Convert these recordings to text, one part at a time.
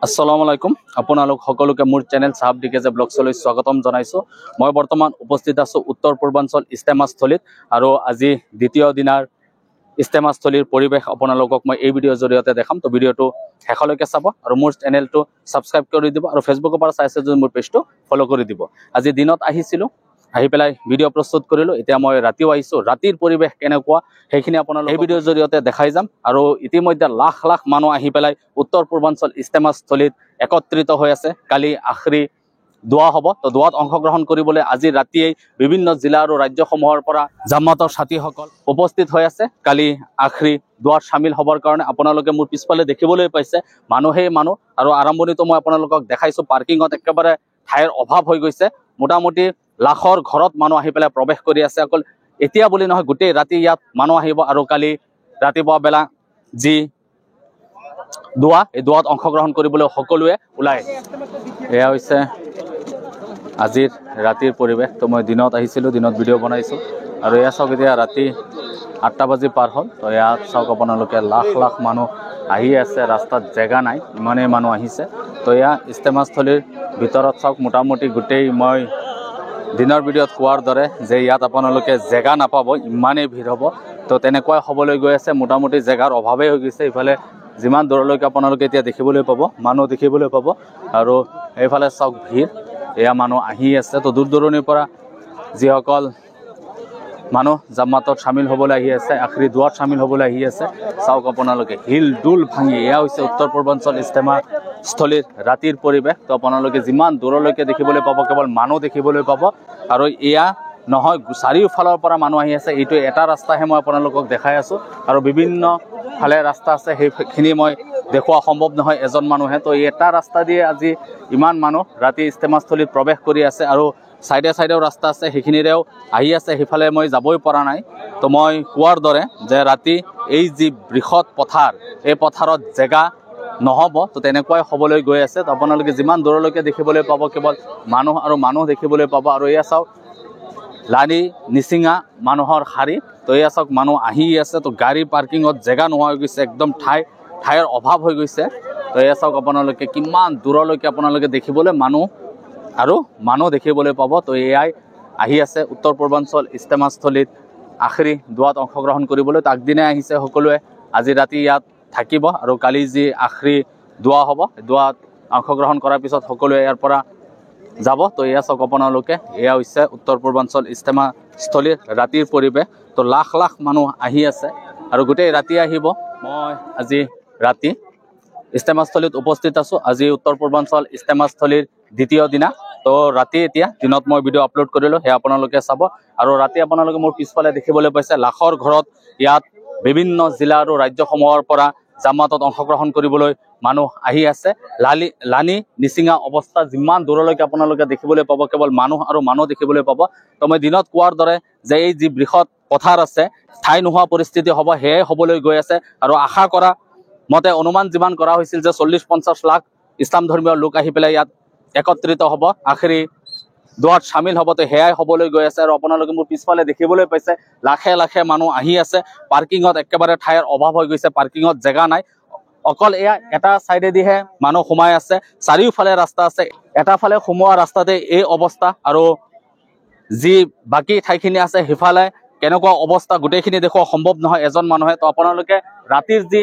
আসসালামু আলাইকুম আপোনালোক সকলোকে মোৰ চেনেল সাহাব ডিকেজে ব্লগছলৈ স্বাগতম জনাইছো। মই বৰ্তমান উপস্থিত আছো উত্তৰ পূৰ্বাঞ্চল ইস্তেমাস্থলীত আৰু আজি দ্বিতীয় দিনাৰ ইস্তেমাস্থলীৰ পৰিৱেশ আপোনালোকক মই এই ভিডিঅ'ৰ জৰিয়তে দেখাম। তো ভিডিঅ'টো শেষলৈকে চাব আৰু মোৰ চেনেলটো সাবস্ক্ৰাইব কৰি দিব আৰু ফেচবুকৰ পৰা চাইছে যদি মোৰ পেজটো ফলো কৰি দিব। আজি দিনত আহিছিলো, আহি পেলাই ভিডিঅ' প্ৰস্তুত কৰিলো। এতিয়া মই ৰাতিও আহিছো, ৰাতিৰ পৰিৱেশ কেনেকুৱা সেইখিনি আপোনালোক এই ভিডিঅ'ৰ জৰিয়তে দেখাই যাম। আৰু ইতিমধ্যে লাখ লাখ মানুহ আহি পেলাই উত্তৰ পূৰ্বাঞ্চল ইস্তেমাস্থলীত একত্ৰিত হৈ আছে। কালি আখৰি দোৱা হ'ব, তো দোৱাত অংশগ্ৰহণ কৰিবলৈ আজি ৰাতিয়েই বিভিন্ন জিলা আৰু ৰাজ্যসমূহৰ পৰা জামাতৰ সাথীসকল উপস্থিত হৈ আছে কালি আখৰি দোৱাত সামিল হ'বৰ কাৰণে। আপোনালোকে মোৰ পিছফালে দেখিবলৈ পাইছে মানুহেই মানুহ, আৰু আৰম্ভণিতো মই আপোনালোকক দেখাইছো পাৰ্কিঙত একেবাৰে ঠাইৰ অভাৱ হৈ গৈছে। মোটামুটি লাখৰ ঘৰত মানুহ আহি পেলাই প্ৰৱেশ কৰি আছে। অকল এতিয়া বুলি নহয়, গোটেই ৰাতি ইয়াত মানুহ আহিব। আৰু কালি ৰাতিপুৱা বেলা যি দোৱা, এই দোৱাত অংশগ্ৰহণ কৰিবলৈ সকলোৱে ওলাই। এয়া হৈছে আজিৰ ৰাতিৰ পৰিৱেশ। তো মই দিনত আহিছিলোঁ, দিনত ভিডিঅ' বনাইছোঁ। আৰু এয়া চাওক, এতিয়া ৰাতি 8টা বাজি পাৰ হ'ল। তো ইয়াত চাওক আপোনালোকে লাখ লাখ মানুহ আহি আছে, ৰাস্তাত জেগা নাই, ইমানেই মানুহ আহিছে। তো এয়া ইস্তেমাস্থলীৰ ভিতৰত চাওক, মোটামুটি গোটেই মই দিনৰ ভিডিঅ'ত কোৱাৰ দৰে যে ইয়াত আপোনালোকে জেগা নাপাব, ইমানেই ভিৰ হ'ব। তো তেনেকুৱাই হ'বলৈ গৈ আছে, মোটামুটি জেগাৰ অভাৱেই হৈ গৈছে। ইফালে যিমান দূৰলৈকে আপোনালোকে এতিয়া দেখিবলৈ পাব, মানুহ দেখিবলৈ পাব। আৰু এইফালে চাওক ভিৰ, এয়া মানুহ আহি আছে। তো দূৰ দূৰণিৰ পৰা যিসকল মানুহ জামাতত সামিল হ'বলৈ আহি আছে, আখৰি দোৱাত সামিল হ'বলৈ আহি আছে, চাওক আপোনালোকে হিল ডুল ভাঙি। এয়া হৈছে উত্তৰ পূৰ্বাঞ্চল ইস্তেমাস্থলীৰ ৰাতিৰ পৰিৱেশ। তো আপোনালোকে যিমান দূৰলৈকে দেখিবলৈ পাব, কেৱল মানুহ দেখিবলৈ পাব। আৰু এয়া নহয়, চাৰিওফালৰ পৰা মানুহ আহি আছে। এইটো এটা ৰাস্তাহে মই আপোনালোকক দেখাই আছোঁ, আৰু বিভিন্ন ফালে ৰাস্তা আছে, সেইখিনি মই দেখুওৱা সম্ভৱ নহয় এজন মানুহে। তো এটা ৰাস্তা দিয়ে আজি ইমান মানুহ ৰাতি ইস্তেমাস্থলীত প্ৰৱেশ কৰি আছে। আৰু চাইডে চাইডেও ৰাস্তা আছে, সেইখিনিৰেও আহি আছে, সেইফালে মই যাবই পৰা নাই। তো মই কোৱাৰ দৰে যে ৰাতি এই যি বৃহৎ পথাৰ, এই পথাৰত জেগা নহ'ব। তো তেনেকুৱাই হ'বলৈ গৈ আছে। তো আপোনালোকে যিমান দূৰলৈকে দেখিবলৈ পাব, কেৱল মানুহ আৰু মানুহ দেখিবলৈ পাব। আৰু এয়া চাওক লানি নিচিঙা মানুহৰ শাৰী। তো এয়া চাওক মানুহ আহি আছে। তো গাড়ী পাৰ্কিঙত জেগা নোহোৱা হৈ গৈছে, একদম ঠাইৰ অভাৱ হৈ গৈছে। তো এয়া চাওক আপোনালোকে কিমান দূৰলৈকে আপোনালোকে দেখিবলৈ মানুহ দেখিবলৈ পাব। তো এয়াই আহি আছে উত্তৰ পূৰ্বাঞ্চল ইস্তেমাস্থলীত আখৰি দোৱাত অংশগ্ৰহণ কৰিবলৈ। তো আগদিনাই আহিছে সকলোৱে, আজি ৰাতি ইয়াত থাকিব। আৰু কালি যি আখৰি দোৱা হ'ব, দোৱাত অংশগ্ৰহণ কৰাৰ পিছত সকলোৱে ইয়াৰ পৰা যাব। তো এয়া চাওক আপোনালোকে, এয়া হৈছে উত্তৰ পূৰ্বাঞ্চল ইস্তেমাস্থলীৰ ৰাতিৰ পৰিৱেশ। তো লাখ লাখ মানুহ আহি আছে আৰু গোটেই ৰাতি আহিব। মই আজি ৰাতি ইস্তেমাস্থলীত উপস্থিত আছোঁ। আজি উত্তৰ পূৰ্বাঞ্চল ইস্তেমাস্থলীৰ দ্বিতীয় দিনা। তো ৰাতি এতিয়া দিনত মই ভিডিঅ' আপলোড কৰিলোঁ, সেয়া আপোনালোকে চাব। আৰু ৰাতি আপোনালোকে মোৰ পিছফালে দেখিবলৈ পাইছে লাখৰ ঘৰত ইয়াত বিভিন্ন জিলা আৰু ৰাজ্যসমূহৰ পৰা জামাতত অংশগ্ৰহণ কৰিবলৈ মানুহ আহি আছে। লানি নিচিঙা অৱস্থা, যিমান দূৰলৈকে আপোনালোকে দেখিবলৈ পাব, কেৱল মানুহ আৰু মানুহ দেখিবলৈ পাব। তো মই দিনত কোৱাৰ দৰে যে এই যি বৃহৎ পথাৰ আছে, ঠাই নোহোৱা পৰিস্থিতি হ'ব, সেয়াই হ'বলৈ গৈ আছে। আৰু আশা কৰা মতে অনুমান যিমান কৰা হৈছিল যে 40-50 লাখ ইছলাম ধৰ্মীয় লোক আহি পেলাই ইয়াত একত্ৰিত হ'ব, আখৰি দোৱাত সামিল হ'ব। তো সেয়াই হ'বলৈ গৈ আছে। আৰু আপোনালোকে মোৰ পিছফালে দেখিবলৈ পাইছে লাখে লাখে মানুহ আহি আছে। পাৰ্কিঙত একেবাৰে ঠাইৰ অভাৱ হৈ গৈছে, পাৰ্কিঙত জেগা নাই। অকল এয়া এটা চাইডেদিহে মানুহ সোমাই আছে, চাৰিওফালে ৰাস্তা আছে। এটা ফালে সোমোৱা ৰাস্তাতে এই অৱস্থা, আৰু যি বাকী ঠাইখিনি আছে সিফালে কেনেকুৱা অৱস্থা গোটেইখিনি দেখুওৱা সম্ভৱ নহয় এজন মানুহে। তো আপোনালোকে ৰাতিৰ যি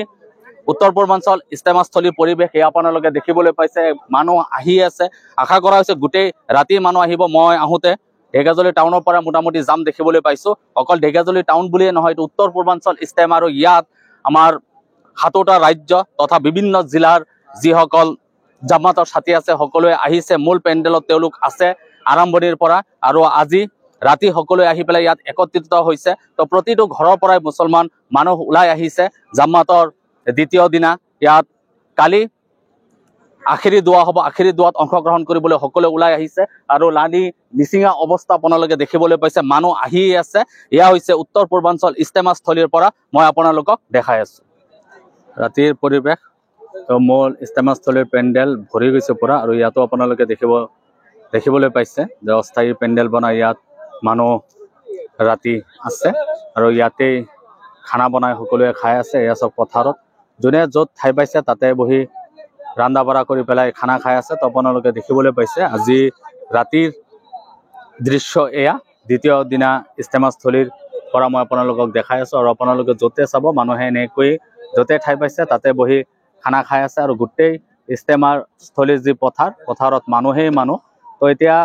উত্তৰ পূৰ্বাঞ্চল ইস্তেমাস্থলীৰ পৰিৱেশ, সেয়া আপোনালোকে দেখিবলৈ পাইছে। মানুহ আহি আছে, আশা কৰা হৈছে গোটেই ৰাতি মানুহ আহিব। মই আহোঁতে ঢেকীয়াজুলি টাউনৰ পৰা মোটামুটি জাম দেখিবলৈ পাইছোঁ। অকল ঢেকীয়াজুলি টাউন বুলিয়ে নহয়, এইটো উত্তৰ পূৰ্বাঞ্চল ইস্তেমা। আৰু ইয়াত আমাৰ 7টা ৰাজ্য তথা বিভিন্ন জিলাৰ যিসকল জামাতৰ সাথী আছে, সকলোৱে আহিছে। মূল পেণ্ডেলত তেওঁলোক আছে আৰম্ভণিৰ পৰা। আৰু আজি ৰাতি সকলোৱে আহি পেলাই ইয়াত একত্ৰিত হৈছে। তো প্ৰতিটো ঘৰৰ পৰাই মুছলমান মানুহ ওলাই আহিছে জামাতৰ দ্বিতীয় দিনা। ইয়াত কালি আখৰি দোৱা হ'ব, আখৰি দোৱাত অংশগ্ৰহণ কৰিবলৈ সকলোৱে ওলাই আহিছে। আৰু লানি নিচিঙা অৱস্থা আপোনালোকে দেখিবলৈ পাইছে, মানুহ আহি আছে। এয়া হৈছে উত্তৰ পূৰ্বাঞ্চল ইস্তেমাস্থলীৰ পৰা মই আপোনালোকক দেখাই আছোঁ ৰাতিৰ পৰিৱেশ। তো মূল ইস্তেমাস্থলীৰ পেণ্ডেল ভৰি গৈছে পুৰা। আৰু ইয়াতো আপোনালোকে দেখিবলৈ পাইছে যে অস্থায়ী পেণ্ডেল বনাই ইয়াত মানুহ ৰাতি আছে। আৰু ইয়াতেই খানা বনাই সকলোৱে খাই আছে। এয়া চব পথাৰত যোনে য'ত ঠাই পাইছে তাতে বহি ৰান্ধা বাঢ়া কৰি পেলাই খানা খাই আছে। তো আপোনালোকে দেখিবলৈ পাইছে আজি ৰাতিৰ দৃশ্য এয়া। দ্বিতীয় দিনা ইস্তেমাস্থলীৰ পৰা মই আপোনালোকক দেখাই আছোঁ। আৰু আপোনালোকে য'তে চাব মানুহে এনেকৈ য'তে ঠাই পাইছে তাতে বহি খানা খাই আছে। আৰু গোটেই ইস্তেমাস্থলীৰ যি পথাৰত মানুহেই মানুহ। তো এতিয়া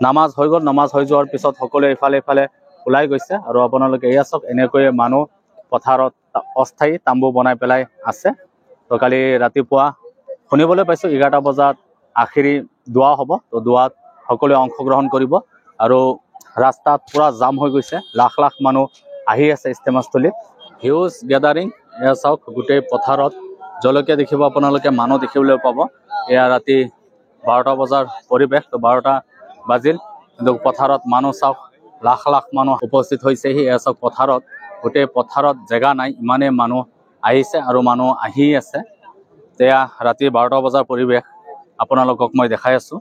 নামাজ হৈ গ'ল, নামাজ হৈ যোৱাৰ পিছত সকলোৱে ইফালে ইফালে ওলাই গৈছে। আৰু আপোনালোকে এয়া চাওক, এনেকৈয়ে মানুহ পথাৰত অস্থায়ী তাম্বু বনাই পেলাই আছে। তো কালি ৰাতিপুৱা শুনিবলৈ পাইছোঁ 11টা বজাত আখিৰি দোৱা হ'ব। তো দোৱাত সকলোৱে অংশগ্ৰহণ কৰিব। আৰু ৰাস্তাত পুৰা জাম হৈ গৈছে, লাখ লাখ মানুহ আহি আছে ইস্তেমাস্থলীত। Huge gathering. এয়া চাওক, গোটেই পথাৰত জলকীয়া দেখিব আপোনালোকে, মানুহ দেখিবলৈ পাব। এয়া ৰাতি 12টা বজাৰ পৰিৱেশ। তো 12টা বাজিল, কিন্তু পথাৰত মানুহ চাওক, লাখ লাখ মানুহ উপস্থিত হৈছেহি। এয়া চাওক, পথাৰত গোটেই পথাৰত জেগা নাই, ইমানেই মানুহ আহিছে আৰু মানুহ আহি আছে। এয়া ৰাতি 12টা বজাৰ পৰিৱেশ আপোনালোকক মই দেখাই আছোঁ।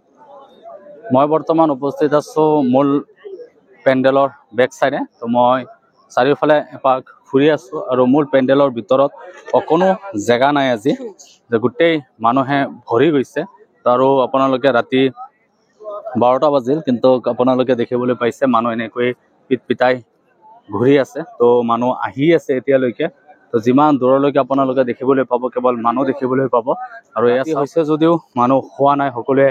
মই বৰ্তমান উপস্থিত আছোঁ মূল পেণ্ডেলৰ বেক চাইডে। তো মই চাৰিওফালে এপাক ফুৰি আছোঁ আৰু মূল পেণ্ডেলৰ ভিতৰত অকণো জেগা নাই আজি, যে গোটেই মানুহে ভৰি গৈছে। আৰু আপোনালোকে ৰাতি 12টা বাজিল, কিন্তু আপোনালোকে দেখিবলৈ পাইছে মানুহ এনেকৈ পিটপিটাই ঘূৰি আছে। তো মানুহ আহি আছে এতিয়ালৈকে। তো যিমান দূৰলৈকে আপোনালোকে দেখিবলৈ পাব কেৱল মানুহ দেখিবলৈ পাব। আৰু এয়া হৈছে যদিও মানুহ হোৱা নাই, সকলোৱে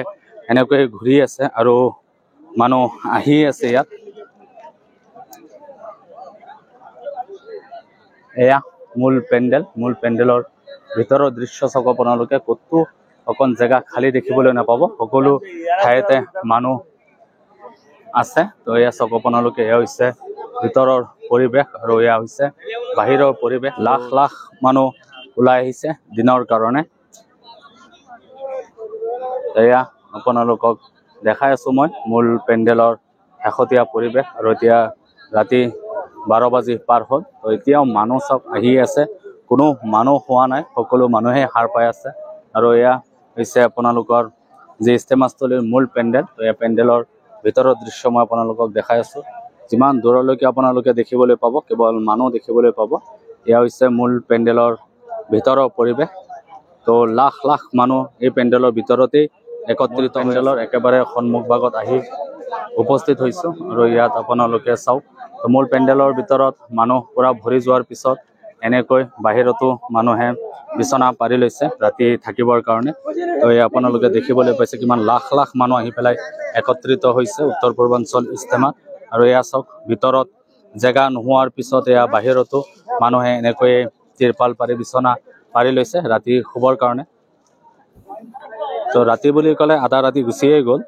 এনেকৈ ঘূৰি আছে আৰু মানুহ আহি আছে ইয়াত। এয়া মূল পেণ্ডেলৰ ভিতৰৰ দৃশ্য চাওক আপোনালোকে। ক'তো অকণ জেগা খালী দেখিবলৈ নাপাব, সকলো ঠাইতে মানুহ আছে। তো এয়া চাওক আপোনালোকে, এয়া হৈছে ভিতৰৰ পৰিৱেশ আৰু এয়া হৈছে বাহিৰৰ পৰিৱেশ। লাখ লাখ মানুহ ওলাই আহিছে দিনৰ কাৰণে। এয়া আপোনালোকক দেখাই আছোঁ মই মূল পেণ্ডেলৰ শেহতীয়া পৰিৱেশ। আৰু এতিয়া ৰাতি 12 বাজি পাৰ হ'ল। তো এতিয়াও মানুহ চব আহি আছে, কোনো মানুহ হোৱা নাই, সকলো মানুহে সাৰ পাই আছে। আৰু এয়া হৈছে আপোনালোকৰ যি ইস্তেমাস্থলীৰ মূল পেণ্ডেল। তো এই পেণ্ডেলৰ ভিতৰৰ দৃশ্য মই আপোনালোকক দেখাই আছোঁ। যিমান দূৰলৈকে আপোনালোকে দেখিবলৈ পাব কেৱল মানুহ দেখিবলৈ পাব। এয়া হৈছে মূল পেণ্ডেলৰ ভিতৰৰ পৰিৱেশ। তো লাখ লাখ মানুহ এই পেণ্ডেলৰ ভিতৰতেই একত্ৰিত। পেণ্ডেলৰ একেবাৰে সন্মুখ ভাগত আহি উপস্থিত হৈছোঁ। আৰু ইয়াত আপোনালোকে চাওক, মূল পেণ্ডেলৰ ভিতৰত মানুহ পূৰা ভৰি যোৱাৰ পিছত এনেকৈ বাহিৰতো মানুহে বিচনা পাৰি লৈছে ৰাতি থাকিবৰ কাৰণে। তো এই আপোনালোকে দেখিবলৈ পাইছে কিমান লাখ লাখ মানুহ আহি পেলাই একত্ৰিত হৈছে উত্তৰ পূৰ্বাঞ্চল ইস্তেমাত। আৰু এয়া চাওক, ভিতৰত জেগা নোহোৱাৰ পিছত এয়া বাহিৰতো মানুহে এনেকৈ তিৰপাল পাৰি বিচনা পাৰি লৈছে ৰাতি শুবৰ কাৰণে। তো ৰাতি বুলি ক'লে আধা ৰাতি গুচিয়ে গ'ল।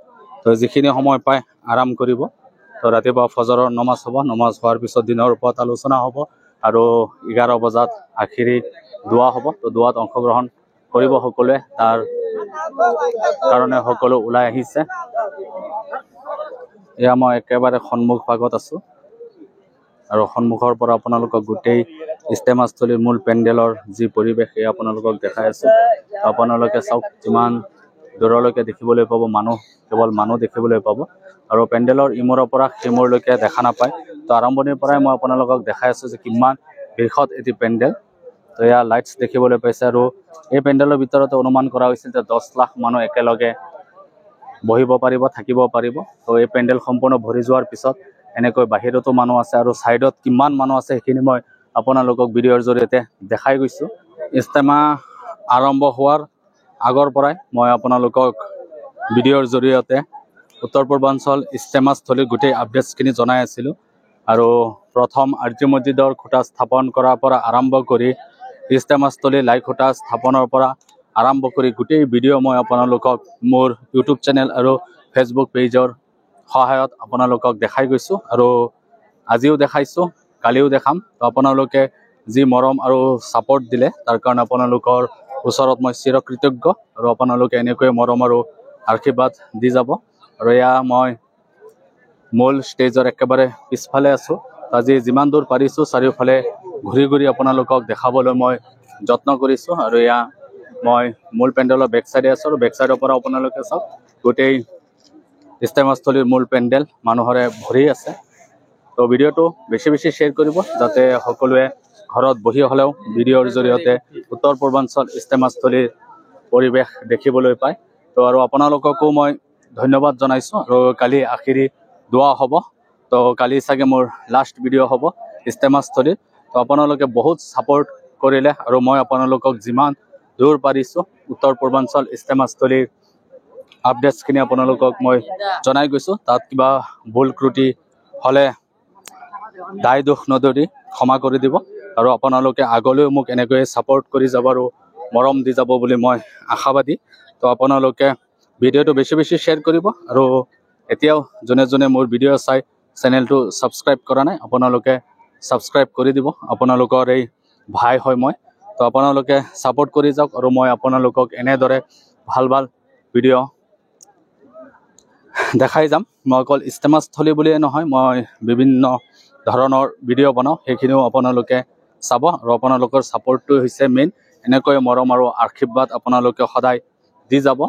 তো যিখিনি সময় পায় আৰাম কৰিব। তো ৰাতিপুৱা ফজৰৰ নমাজ হ'ব, নমাজ হোৱাৰ পিছত দিনৰ ওপৰত আলোচনা হ'ব। আৰু 11 বজাত আখিৰি দোৱা হ'ব। তো দোৱাত অংশগ্ৰহণ কৰিব সকলোৱে, তাৰ কাৰণে সকলো ওলাই আহিছে। এয়া মই একেবাৰে সন্মুখ ভাগত আছোঁ আৰু সন্মুখৰ পৰা আপোনালোকক গোটেই ইস্তেমাস্থলীৰ মূল পেণ্ডেলৰ যি পৰিৱেশ এয়া আপোনালোকক দেখাই আছোঁ। আপোনালোকে চাওক, যিমান দূৰলৈকে দেখিবলৈ পাব মানুহ, কেৱল মানুহ দেখিবলৈ পাব। আৰু পেণ্ডেলৰ ইমূৰৰ পৰা সিমূৰলৈকে দেখা নাপায়। তো আৰম্ভণিৰ পৰাই মই আপোনালোকক দেখাই আছোঁ যে কিমান বৃহৎ এটি পেণ্ডেল। তো এয়া লাইটছ দেখিবলৈ পাইছে। আৰু এই পেণ্ডেলৰ ভিতৰতে অনুমান কৰা হৈছিল যে 10 লাখ মানুহ একেলগে বহিব পাৰিব, থাকিব পাৰিব। তো এই পেণ্ডেল সম্পূৰ্ণ ভৰি যোৱাৰ পিছত এনেকৈ বাহিৰতো মানুহ আছে আৰু ছাইডত কিমান মানুহ আছে সেইখিনি মই আপোনালোকক ভিডিঅ'ৰ জৰিয়তে দেখাই গৈছোঁ। ইস্তেমা আৰম্ভ হোৱাৰ আগৰ পৰাই মই আপোনালোকক ভিডিঅ'ৰ জৰিয়তে উত্তৰ পূৰ্বাঞ্চল ইস্তেমাস্থলীৰ গোটেই আপডেটছখিনি জনাই আছিলোঁ। আৰু প্ৰথম আৰ্জি মছজিদৰ খুঁটা স্থাপন কৰাৰ পৰা আৰম্ভ কৰি ইস্তেমাস্থলী লাই খুঁটা স্থাপনৰ পৰা আৰম্ভ কৰি গোটেই ভিডিঅ' মই আপোনালোকক মোৰ ইউটিউব চেনেল আৰু ফেচবুক পেজৰ সহায়ত আপোনালোকক দেখাই গৈছোঁ। আৰু আজিও দেখাইছোঁ, কালিও দেখাম। তো আপোনালোকে যি মৰম আৰু ছাপোৰ্ট দিলে তাৰ কাৰণে আপোনালোকৰ ওচৰত মই চিৰকৃতজ্ঞ। আৰু আপোনালোকে এনেকৈ মৰম আৰু আশীৰ্বাদ দি যাব। আৰু এয়া মই মূল ষ্টেজৰ একেবাৰে পিছফালে আছোঁ। আজি যিমান দূৰ পাৰিছোঁ চাৰিওফালে ঘূৰি ঘূৰি আপোনালোকক দেখাবলৈ মই যত্ন কৰিছোঁ। আৰু এয়া মই মূল পেণ্ডেলৰ বেক চাইডে আছোঁ। আৰু বেক চাইডৰ পৰা আপোনালোকে চাওক, গোটেই ইস্তেমাস্থলীৰ মূল পেণ্ডেল মানুহৰে ভৰি আছে। তো ভিডিঅ'টো বেছি বেছি শ্বেয়াৰ কৰিব, যাতে সকলোৱে ঘৰত বহি হ'লেও ভিডিঅ'ৰ জৰিয়তে উত্তৰ পূৰ্বাঞ্চল ইস্তেমাস্থলীৰ পৰিৱেশ দেখিবলৈ পায়। তো আৰু আপোনালোককো মই ধন্যবাদ জনাইছোঁ। আৰু কালি আখিৰি দোৱা হ'ব। তো কালি চাগে মোৰ লাষ্ট ভিডিঅ' হ'ব ইস্তেমাস্থলীত। তো আপোনালোকে বহুত ছাপোৰ্ট কৰিলে আৰু মই আপোনালোকক যিমান দূৰ পাৰিছোঁ উত্তৰ পূৰ্বাঞ্চল ইস্তেমাস্থলীৰ আপডেটছখিনি আপোনালোকক মই জনাই গৈছোঁ। তাত কিবা ভুল ত্ৰুটি হ'লে দায় দোষ নধৰি ক্ষমা কৰি দিব। আৰু আপোনালোকে আগলৈও মোক এনেকৈয়ে ছাপোৰ্ট কৰি যাব আৰু মৰম দি যাব বুলি মই আশাবাদী। তো আপোনালোকে ভিডিঅ'টো বেছি বেছি শ্বেয়াৰ কৰিব। আৰু এতিয়াও যোনে যোনে মোৰ ভিডিঅ' চাই চেনেলটো ছাবস্ক্ৰাইব কৰা নাই আপোনালোকে ছাবস্ক্ৰাইব কৰি দিব। আপোনালোকৰ এই ভাই হয় মই। তো আপোনালোকে ছাপোৰ্ট কৰি যাওক আৰু মই আপোনালোকক এনেদৰে ভাল ভাল ভিডিঅ' দেখাই যাম। মই অকল ইস্তেমাস্থলী বুলিয়ে নহয়, মই বিভিন্ন ধৰণৰ ভিডিঅ' বনাওঁ, সেইখিনিও আপোনালোকে চাব। আৰু আপোনালোকৰ ছাপোৰ্টটো হৈছে মেইন। এনেকৈ মৰম আৰু আশীৰ্বাদ আপোনালোকে সদায় দি যাব।